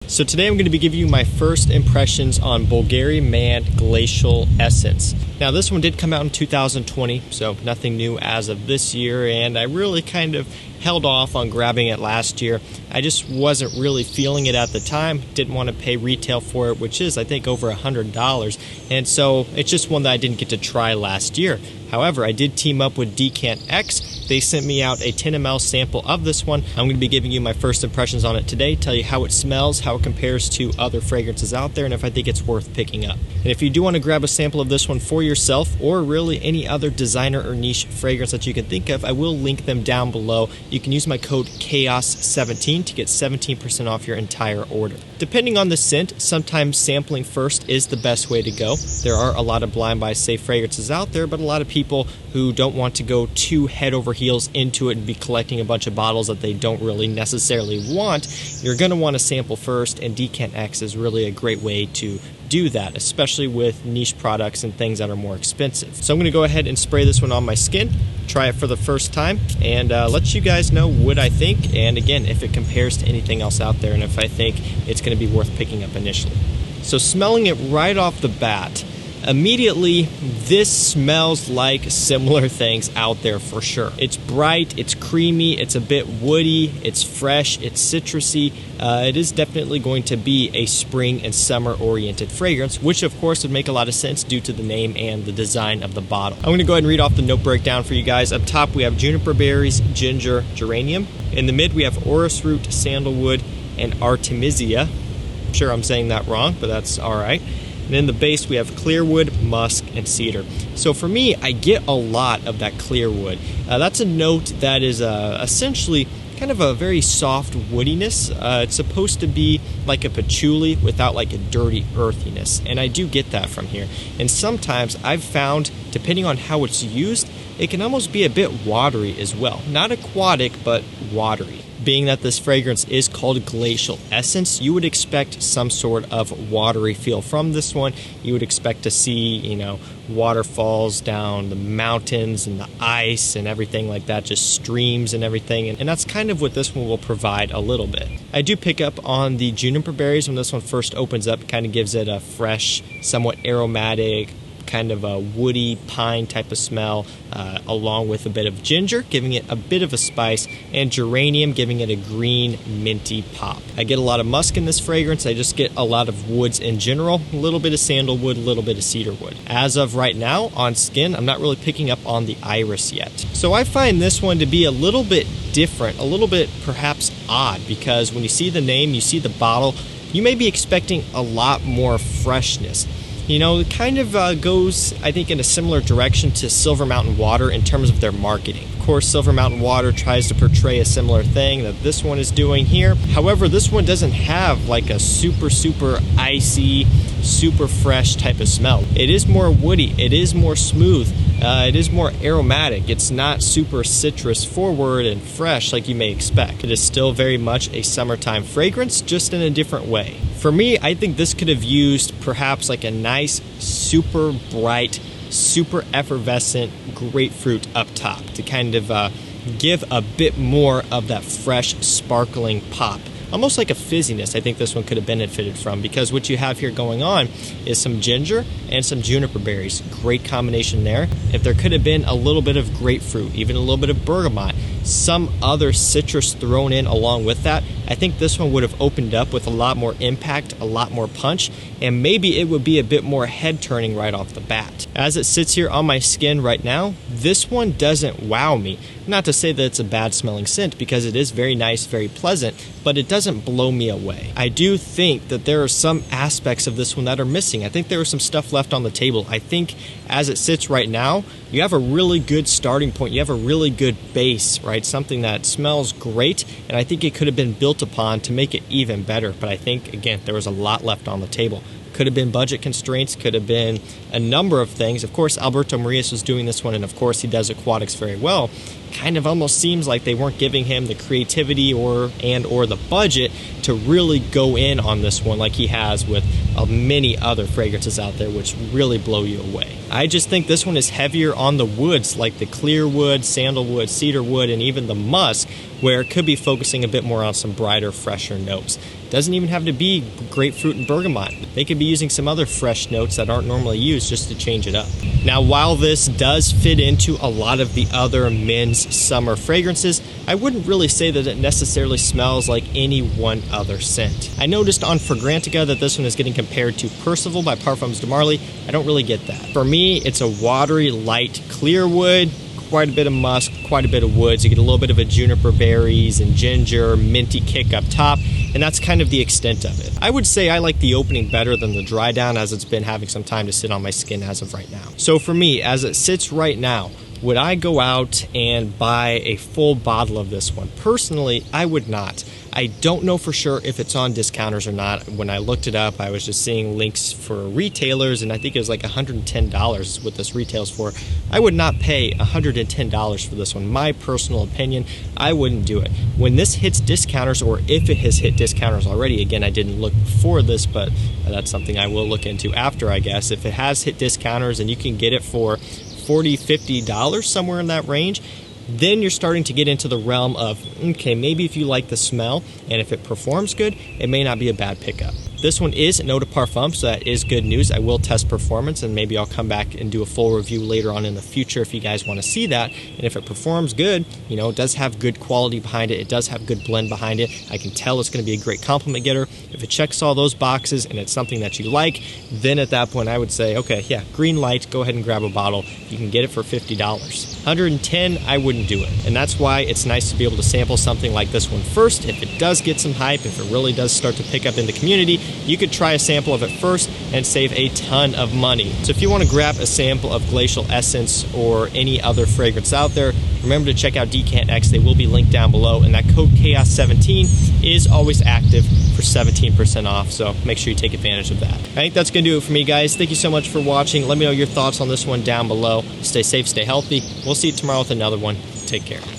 So today I'm going to be giving you my first impressions on Bvlgari Man Glacial Essence. Now this one did come out in 2020, so nothing new as of this year, and I really kind of held off on grabbing it last year. I just wasn't really feeling it at the time, didn't want to pay retail for it, which is I think over $100, and so it's just one that I didn't get to try last year. However, I did team up with Decant X. They sent me out a 10 ml sample of this one. I'm going to be giving you my first impressions on it today, tell you how it smells, how it compares to other fragrances out there, and if I think it's worth picking up. And if you do want to grab a sample of this one for yourself, or really any other designer or niche fragrance that you can think of, I will link them down below. You can use my code CHAOS17 to get 17% off your entire order. Depending on the scent, sometimes sampling first is the best way to go. There are a lot of blind buy safe fragrances out there, but a lot of people who don't want to go too head over heels into it and be collecting a bunch of bottles that they don't really necessarily want, you're going to want to sample first, and Decant X is really a great way to do that, especially with niche products and things that are more expensive. So I'm going to go ahead and spray this one on my skin, try it for the first time, and let you guys know what I think, and again, if it compares to anything else out there, and if I think it's going to be worth picking up initially. So smelling it right off the bat, immediately, this smells like similar things out there for sure. It's bright, it's creamy, it's a bit woody, it's fresh, it's citrusy. It is definitely going to be a spring and summer oriented fragrance, which of course would make a lot of sense due to the name and the design of the bottle. I'm going to go ahead and read off the note breakdown for you guys. Up top we have juniper berries, ginger, geranium. In the mid we have orris root, sandalwood, and artemisia. I'm sure I'm saying that wrong, but that's alright. And in the base, we have clearwood, musk, and cedar. So for me, I get a lot of that clearwood. That's a note that is essentially kind of a very soft woodiness. It's supposed to be like a patchouli without like a dirty earthiness. And I do get that from here. And sometimes I've found, depending on how it's used, it can almost be a bit watery as well. Not aquatic, but watery. Being that this fragrance is called Glacial Essence, you would expect some sort of watery feel from this one. You would expect to see, waterfalls down the mountains and the ice and everything like that, just streams and everything. And that's kind of what this one will provide a little bit. I do pick up on the juniper berries when this one first opens up. It kind of gives it a fresh, somewhat aromatic, kind of a woody pine type of smell, along with a bit of ginger, giving it a bit of a spice, and geranium, giving it a green minty pop. I get a lot of musk in this fragrance. I just get a lot of woods in general, a little bit of sandalwood, a little bit of cedarwood. As of right now, on skin, I'm not really picking up on the iris yet. So I find this one to be a little bit different, a little bit perhaps odd, because when you see the name, you see the bottle, you may be expecting a lot more freshness. It kind of goes, I think, in a similar direction to Silver Mountain Water in terms of their marketing. Of course, Silver Mountain Water tries to portray a similar thing that this one is doing here. However, this one doesn't have like a super icy, super fresh type of smell. It is more woody, it is more smooth, it is more aromatic. It's not super citrus forward and fresh like you may expect. It is still very much a summertime fragrance, just in a different way. For me, I think this could have used perhaps like a nice, super bright, super effervescent grapefruit up top to kind of give a bit more of that fresh, sparkling pop. Almost like a fizziness I think this one could have benefited from, because what you have here going on is some ginger and some juniper berries. Great combination there. If there could have been a little bit of grapefruit, even a little bit of bergamot, some other citrus thrown in along with that, I think this one would have opened up with a lot more impact, a lot more punch, and maybe it would be a bit more head turning right off the bat. As it sits here on my skin right now, this one doesn't wow me. Not to say that it's a bad smelling scent, because it is very nice, very pleasant, but it doesn't blow me away. I do think that there are some aspects of this one that are missing. I think there was some stuff left on the table. I think as it sits right now, you have a really good starting point. You have a really good base, right? Something that smells great, and I think it could have been built upon to make it even better. But I think, again, there was a lot left on the table. Could have been budget constraints, could have been a number of things. Of course, Alberto Marias was doing this one, and of course he does aquatics very well. kind of almost seems like they weren't giving him the creativity or the budget to really go in on this one like he has with many other fragrances out there, which really blow you away. I just think this one is heavier on the woods, like the clear wood, sandalwood, cedar wood, and even the musk, where it could be focusing a bit more on some brighter, fresher notes. Doesn't even have to be grapefruit and bergamot. They could be using some other fresh notes that aren't normally used just to change it up. Now, while this does fit into a lot of the other men's summer fragrances, I wouldn't really say that it necessarily smells like any one other scent. I noticed on Fragrantica that this one is getting compared to Percival by Parfums de Marly. I don't really get that. For me, it's a watery, light, clear wood, quite a bit of musk, quite a bit of woods. You get a little bit of a juniper berries and ginger, minty kick up top, and that's kind of the extent of it. I would say I like the opening better than the dry down, as it's been having some time to sit on my skin as of right now. So for me, as it sits right now, would I go out and buy a full bottle of this one? Personally, I would not. I don't know for sure if it's on discounters or not. When I looked it up, I was just seeing links for retailers, and I think it was like $110 is what this retails for. I would not pay $110 for this one. My personal opinion, I wouldn't do it. When this hits discounters, or if it has hit discounters already, again, I didn't look for this, but that's something I will look into after, I guess. If it has hit discounters and you can get it for $40, $50, somewhere in that range, then you're starting to get into the realm of, okay, maybe if you like the smell and if it performs good, it may not be a bad pickup. This one is an eau de parfum, so that is good news. I will test performance, and maybe I'll come back and do a full review later on in the future if you guys want to see that. And if it performs good, you know, it does have good quality behind it. It does have good blend behind it. I can tell it's going to be a great compliment getter. If it checks all those boxes and it's something that you like, then at that point I would say, okay, yeah, green light, go ahead and grab a bottle. You can get it for $50. $110, I wouldn't do it. And that's why it's nice to be able to sample something like this one first. If it does get some hype, if it really does start to pick up in the community, you could try a sample of it first and save a ton of money. So if you want to grab a sample of Glacial Essence or any other fragrance out there, remember to check out Decant X. They will be linked down below, and that code CHAOS17 is always active for 17% off, so make sure you take advantage of that. I think that's going to do it for me, guys. Thank you so much for watching. Let me know your thoughts on this one down below. Stay safe, stay healthy. We'll see you tomorrow with another one. Take care.